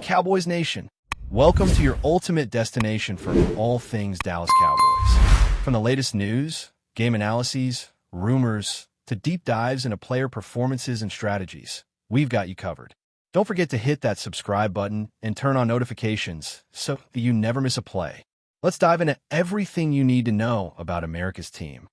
Cowboys Nation. Welcome to your ultimate destination for all things Dallas Cowboys. From the latest news, game analyses, rumors, to deep dives into player performances and strategies, we've got you covered. Don't forget to hit that subscribe button and turn on notifications so you never miss a play. Let's dive into everything you need to know about America's team.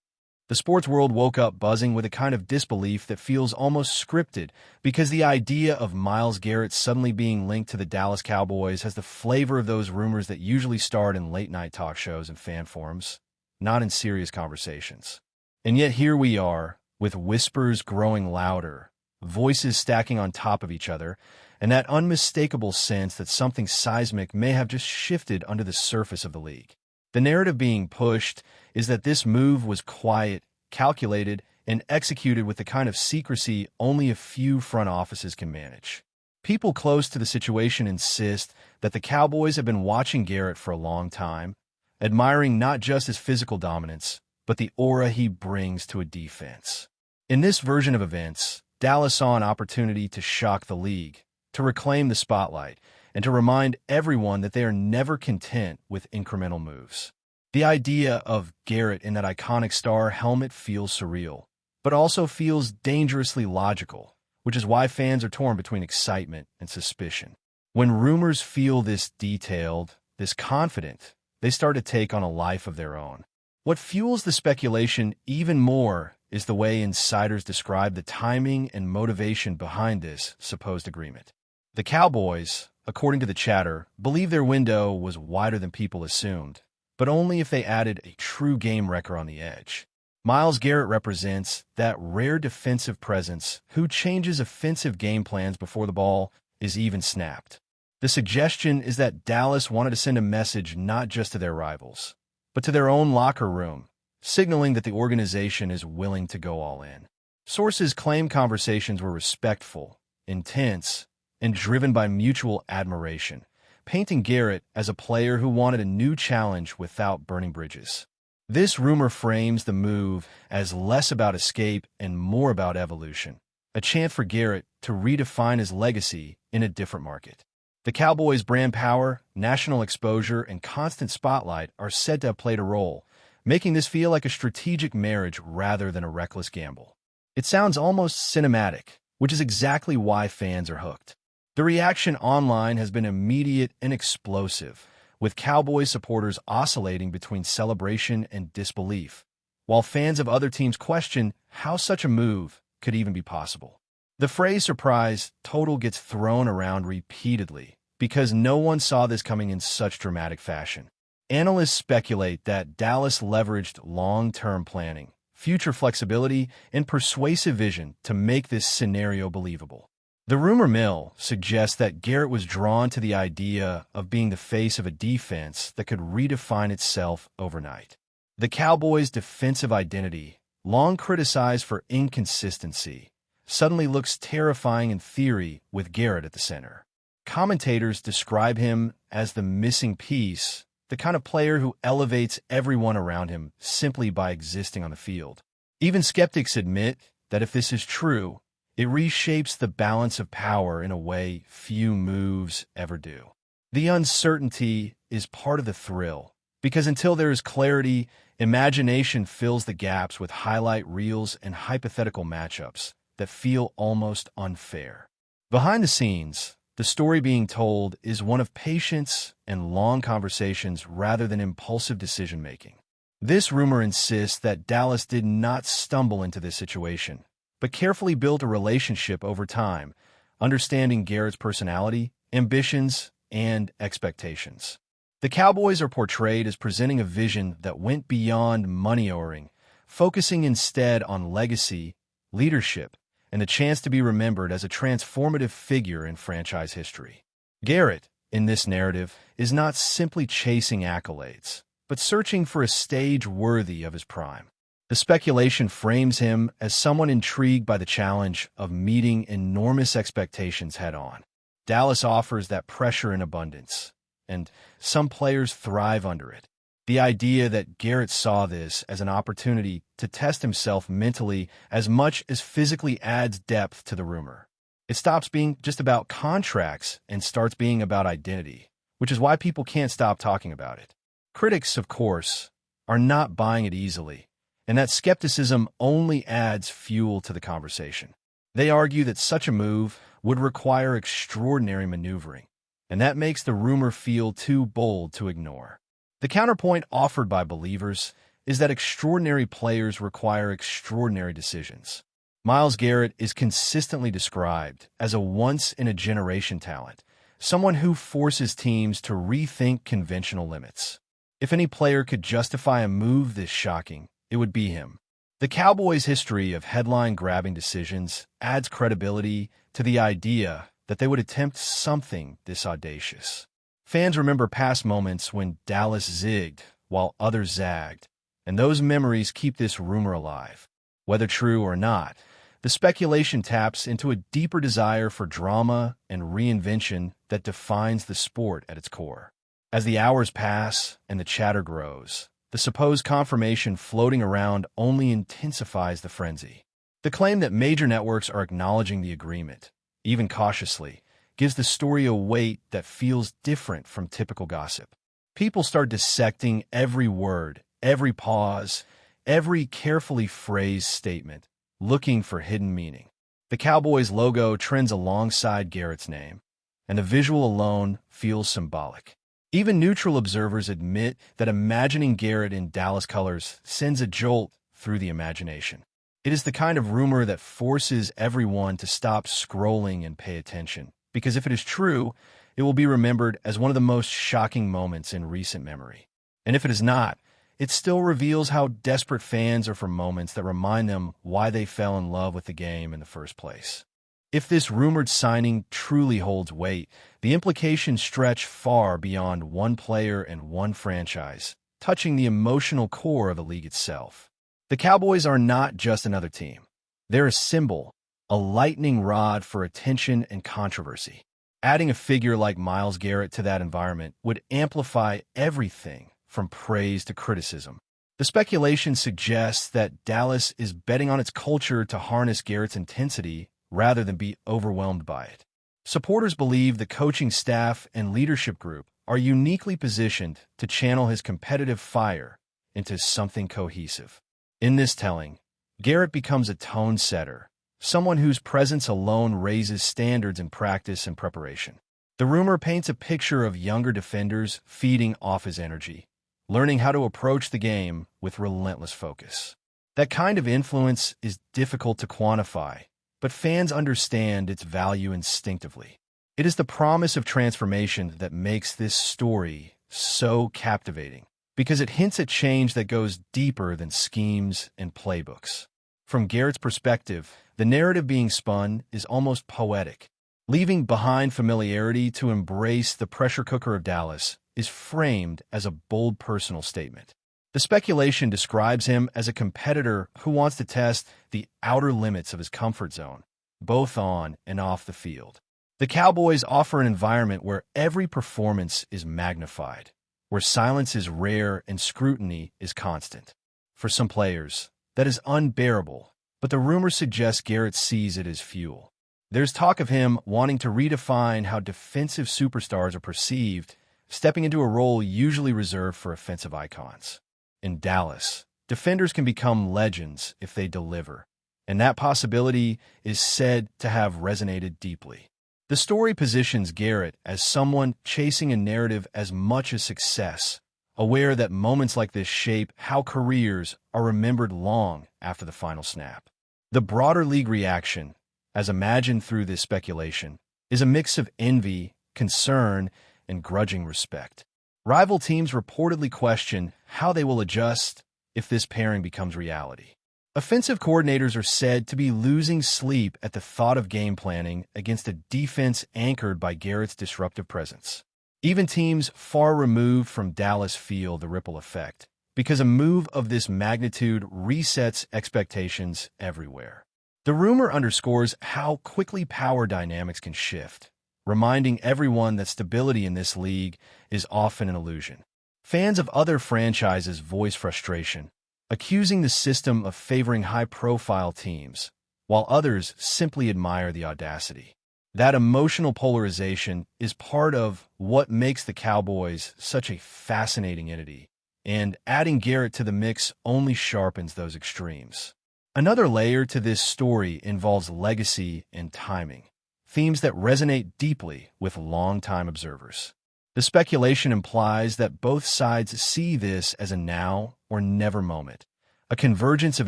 The sports world woke up buzzing with a kind of disbelief that feels almost scripted because the idea of MYLES GARRETT suddenly being linked to the Dallas Cowboys has the flavor of those rumors that usually start in late-night talk shows and fan forums, not in serious conversations. And yet here we are, with whispers growing louder, voices stacking on top of each other, and that unmistakable sense that something seismic may have just shifted under the surface of the league. The narrative being pushed is that this move was quiet, calculated, and executed with the kind of secrecy only a few front offices can manage. People close to the situation insist that the Cowboys have been watching Garrett for a long time, admiring not just his physical dominance, but the aura he brings to a defense. In this version of events, Dallas saw an opportunity to shock the league, to reclaim the spotlight, and to remind everyone that they are never content with incremental moves. The idea of Garrett in that iconic star helmet feels surreal, but also feels dangerously logical, which is why fans are torn between excitement and suspicion. When rumors feel this detailed, this confident, they start to take on a life of their own. What fuels the speculation even more is the way insiders describe the timing and motivation behind this supposed agreement. The Cowboys, according to the chatter, believe their window was wider than people assumed, but only if they added a true game wrecker on the edge. MYLES GARRETT represents that rare defensive presence who changes offensive game plans before the ball is even snapped. The suggestion is that Dallas wanted to send a message not just to their rivals, but to their own locker room, signaling that the organization is willing to go all in. Sources claim conversations were respectful, intense, and driven by mutual admiration, painting Garrett as a player who wanted a new challenge without burning bridges. This rumor frames the move as less about escape and more about evolution, a chance for Garrett to redefine his legacy in a different market. The Cowboys' brand power, national exposure, and constant spotlight are said to have played a role, making this feel like a strategic marriage rather than a reckless gamble. It sounds almost cinematic, which is exactly why fans are hooked. The reaction online has been immediate and explosive, with Cowboys supporters oscillating between celebration and disbelief, while fans of other teams question how such a move could even be possible. The phrase surprise total gets thrown around repeatedly because no one saw this coming in such dramatic fashion. Analysts speculate that Dallas leveraged long-term planning, future flexibility, and persuasive vision to make this scenario believable. The rumor mill suggests that Garrett was drawn to the idea of being the face of a defense that could redefine itself overnight. The Cowboys' defensive identity, long criticized for inconsistency, suddenly looks terrifying in theory with Garrett at the center. Commentators describe him as the missing piece, the kind of player who elevates everyone around him simply by existing on the field. Even skeptics admit that if this is true, it reshapes the balance of power in a way few moves ever do. The uncertainty is part of the thrill, because until there is clarity, imagination fills the gaps with highlight reels and hypothetical matchups that feel almost unfair. Behind the scenes, the story being told is one of patience and long conversations rather than impulsive decision-making. This rumor insists that Dallas did not stumble into this situation, but carefully built a relationship over time, understanding Garrett's personality, ambitions, and expectations. The Cowboys are portrayed as presenting a vision that went beyond money-ordering, focusing instead on legacy, leadership, and the chance to be remembered as a transformative figure in franchise history. Garrett, in this narrative, is not simply chasing accolades, but searching for a stage worthy of his prime. The speculation frames him as someone intrigued by the challenge of meeting enormous expectations head-on. Dallas offers that pressure in abundance, and some players thrive under it. The idea that Garrett saw this as an opportunity to test himself mentally as much as physically adds depth to the rumor. It stops being just about contracts and starts being about identity, which is why people can't stop talking about it. Critics, of course, are not buying it easily, and that skepticism only adds fuel to the conversation. They argue that such a move would require extraordinary maneuvering, and that makes the rumor feel too bold to ignore. The counterpoint offered by believers is that extraordinary players require extraordinary decisions. Myles Garrett is consistently described as a once-in-a-generation talent, someone who forces teams to rethink conventional limits. If any player could justify a move this shocking, it would be him. The Cowboys' history of headline-grabbing decisions adds credibility to the idea that they would attempt something this audacious. Fans remember past moments when Dallas zigged while others zagged, and those memories keep this rumor alive. Whether true or not, the speculation taps into a deeper desire for drama and reinvention that defines the sport at its core. As the hours pass and the chatter grows, the supposed confirmation floating around only intensifies the frenzy. The claim that major networks are acknowledging the agreement, even cautiously, gives the story a weight that feels different from typical gossip. People start dissecting every word, every pause, every carefully phrased statement, looking for hidden meaning. The Cowboys logo trends alongside Garrett's name, and the visual alone feels symbolic. Even neutral observers admit that imagining Garrett in Dallas colors sends a jolt through the imagination. It is the kind of rumor that forces everyone to stop scrolling and pay attention, because if it is true, it will be remembered as one of the most shocking moments in recent memory. And if it is not, it still reveals how desperate fans are for moments that remind them why they fell in love with the game in the first place. If this rumored signing truly holds weight, the implications stretch far beyond one player and one franchise, touching the emotional core of the league itself. The Cowboys are not just another team. They're a symbol, a lightning rod for attention and controversy. Adding a figure like Myles Garrett to that environment would amplify everything from praise to criticism. The speculation suggests that Dallas is betting on its culture to harness Garrett's intensity rather than be overwhelmed by it. Supporters believe the coaching staff and leadership group are uniquely positioned to channel his competitive fire into something cohesive. In this telling, Garrett becomes a tone setter, someone whose presence alone raises standards in practice and preparation. The rumor paints a picture of younger defenders feeding off his energy, learning how to approach the game with relentless focus. That kind of influence is difficult to quantify, but fans understand its value instinctively. It is the promise of transformation that makes this story so captivating, because it hints at change that goes deeper than schemes and playbooks. From Garrett's perspective, the narrative being spun is almost poetic. Leaving behind familiarity to embrace the pressure cooker of Dallas is framed as a bold personal statement. The speculation describes him as a competitor who wants to test the outer limits of his comfort zone, both on and off the field. The Cowboys offer an environment where every performance is magnified, where silence is rare and scrutiny is constant. For some players, that is unbearable, but the rumor suggests Garrett sees it as fuel. There's talk of him wanting to redefine how defensive superstars are perceived, stepping into a role usually reserved for offensive icons. In Dallas, defenders can become legends if they deliver, and that possibility is said to have resonated deeply. The story positions Garrett as someone chasing a narrative as much as success, aware that moments like this shape how careers are remembered long after the final snap. The broader league reaction, as imagined through this speculation, is a mix of envy, concern, and grudging respect. Rival teams reportedly question how they will adjust if this pairing becomes reality. Offensive coordinators are said to be losing sleep at the thought of game planning against a defense anchored by Garrett's disruptive presence. Even teams far removed from Dallas feel the ripple effect, because a move of this magnitude resets expectations everywhere. The rumor underscores how quickly power dynamics can shift, reminding everyone that stability in this league is often an illusion. Fans of other franchises voice frustration, accusing the system of favoring high-profile teams, while others simply admire the audacity. That emotional polarization is part of what makes the Cowboys such a fascinating entity, and adding Garrett to the mix only sharpens those extremes. Another layer to this story involves legacy and timing, themes that resonate deeply with longtime observers. The speculation implies that both sides see this as a now or never moment, a convergence of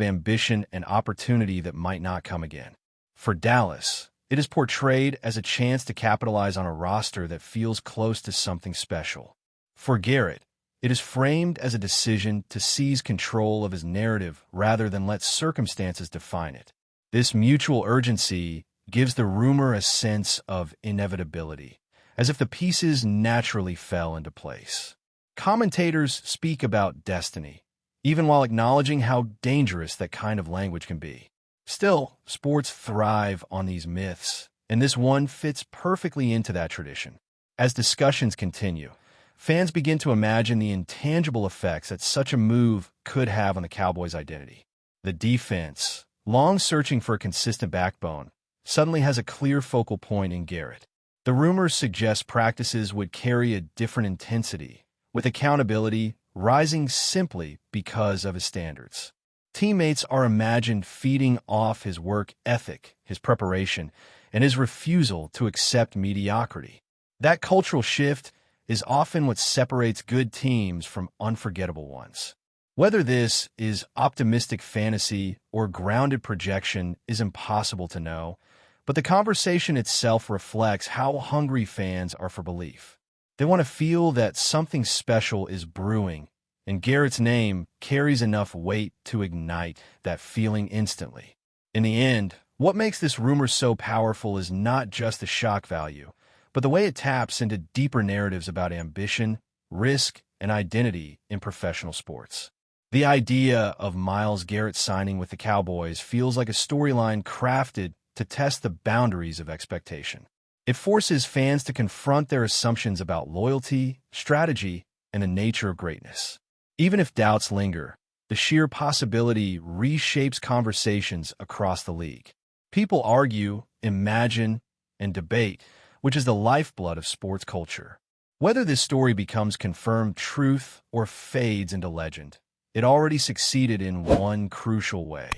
ambition and opportunity that might not come again. For Dallas, it is portrayed as a chance to capitalize on a roster that feels close to something special. For Garrett, it is framed as a decision to seize control of his narrative rather than let circumstances define it. This mutual urgency gives the rumor a sense of inevitability, as if the pieces naturally fell into place. Commentators speak about destiny, even while acknowledging how dangerous that kind of language can be. Still, sports thrive on these myths, and this one fits perfectly into that tradition. As discussions continue, fans begin to imagine the intangible effects that such a move could have on the Cowboys' identity. The defense, long searching for a consistent backbone, suddenly has a clear focal point in Garrett. The rumors suggest practices would carry a different intensity, with accountability rising simply because of his standards. Teammates are imagined feeding off his work ethic, his preparation, and his refusal to accept mediocrity. That cultural shift is often what separates good teams from unforgettable ones. Whether this is optimistic fantasy or grounded projection is impossible to know, but the conversation itself reflects how hungry fans are for belief. They want to feel that something special is brewing, and Garrett's name carries enough weight to ignite that feeling instantly. In the end, what makes this rumor so powerful is not just the shock value, but the way it taps into deeper narratives about ambition, risk, and identity in professional sports. The idea of MYLES Garrett signing with the Cowboys feels like a storyline crafted to test the boundaries of expectation. It forces fans to confront their assumptions about loyalty, strategy, and the nature of greatness. Even if doubts linger, the sheer possibility reshapes conversations across the league. People argue, imagine, and debate, which is the lifeblood of sports culture. Whether this story becomes confirmed truth or fades into legend, it already succeeded in one crucial way.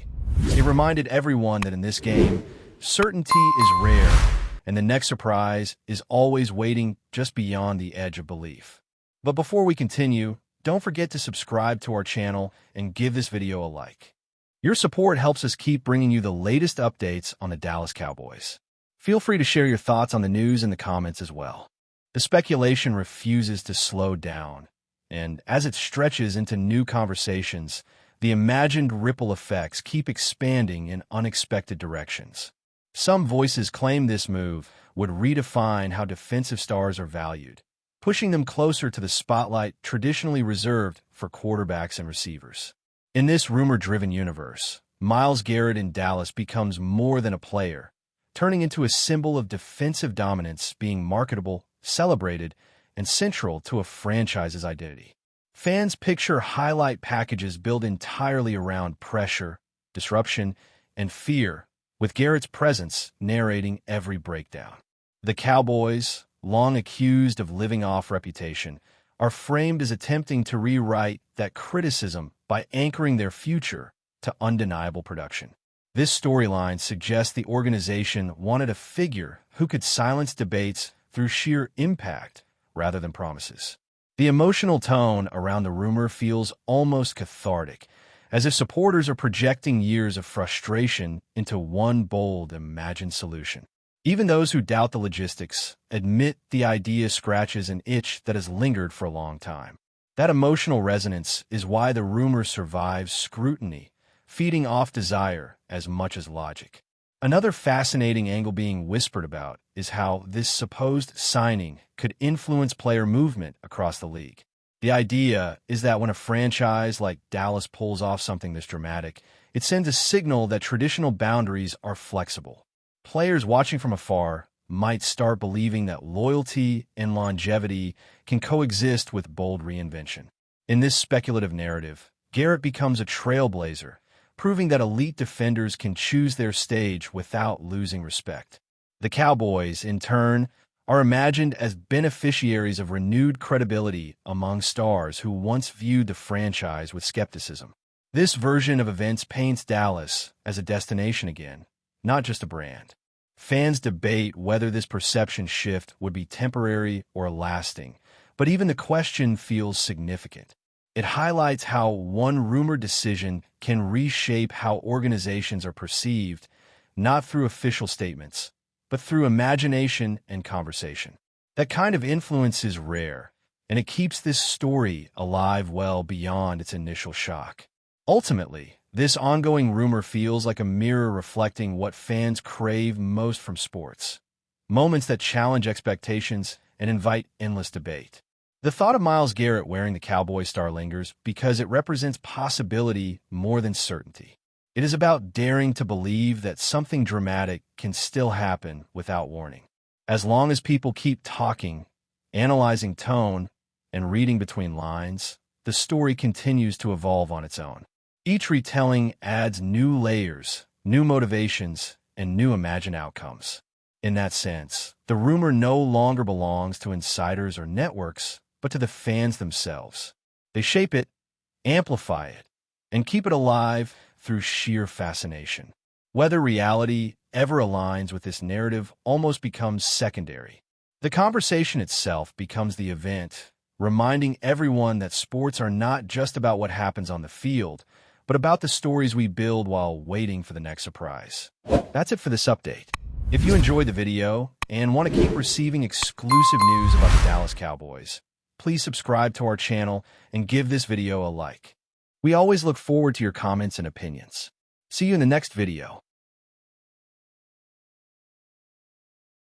It reminded everyone that in this game, certainty is rare, and the next surprise is always waiting just beyond the edge of belief. But before we continue, don't forget to subscribe to our channel and give this video a like. Your support helps us keep bringing you the latest updates on the Dallas Cowboys. Feel free to share your thoughts on the news in the comments as well. The speculation refuses to slow down, and as it stretches into new conversations, the imagined ripple effects keep expanding in unexpected directions. Some voices claim this move would redefine how defensive stars are valued, pushing them closer to the spotlight traditionally reserved for quarterbacks and receivers. In this rumor-driven universe, MYLES Garrett in Dallas becomes more than a player, turning into a symbol of defensive dominance, being marketable, celebrated, and central to a franchise's identity. Fans picture highlight packages built entirely around pressure, disruption, and fear, with Garrett's presence narrating every breakdown. The Cowboys, long accused of living off reputation, are framed as attempting to rewrite that criticism by anchoring their future to undeniable production. This storyline suggests the organization wanted a figure who could silence debates through sheer impact rather than promises. The emotional tone around the rumor feels almost cathartic, as if supporters are projecting years of frustration into one bold, imagined solution. Even those who doubt the logistics admit the idea scratches an itch that has lingered for a long time. That emotional resonance is why the rumor survives scrutiny, feeding off desire as much as logic. Another fascinating angle being whispered about is how this supposed signing could influence player movement across the league. The idea is that when a franchise like Dallas pulls off something this dramatic, it sends a signal that traditional boundaries are flexible. Players watching from afar might start believing that loyalty and longevity can coexist with bold reinvention. In this speculative narrative, Garrett becomes a trailblazer, proving that elite defenders can choose their stage without losing respect. The Cowboys, in turn, are imagined as beneficiaries of renewed credibility among stars who once viewed the franchise with skepticism. This version of events paints Dallas as a destination again, not just a brand. Fans debate whether this perception shift would be temporary or lasting, but even the question feels significant. It highlights how one rumored decision can reshape how organizations are perceived, not through official statements, but through imagination and conversation. That kind of influence is rare, and it keeps this story alive well beyond its initial shock. Ultimately, this ongoing rumor feels like a mirror reflecting what fans crave most from sports. Moments that challenge expectations and invite endless debate. The thought of MYLES GARRETT wearing the Cowboys star lingers because it represents possibility more than certainty. It is about daring to believe that something dramatic can still happen without warning. As long as people keep talking, analyzing tone, and reading between lines, the story continues to evolve on its own. Each retelling adds new layers, new motivations, and new imagined outcomes. In that sense, the rumor no longer belongs to insiders or networks, but to the fans themselves. They shape it, amplify it, and keep it alive through sheer fascination. Whether reality ever aligns with this narrative almost becomes secondary. The conversation itself becomes the event, reminding everyone that sports are not just about what happens on the field, but about the stories we build while waiting for the next surprise. That's it for this update. If you enjoyed the video and want to keep receiving exclusive news about the Dallas Cowboys, please subscribe to our channel and give this video a like. We always look forward to your comments and opinions. See you in the next video.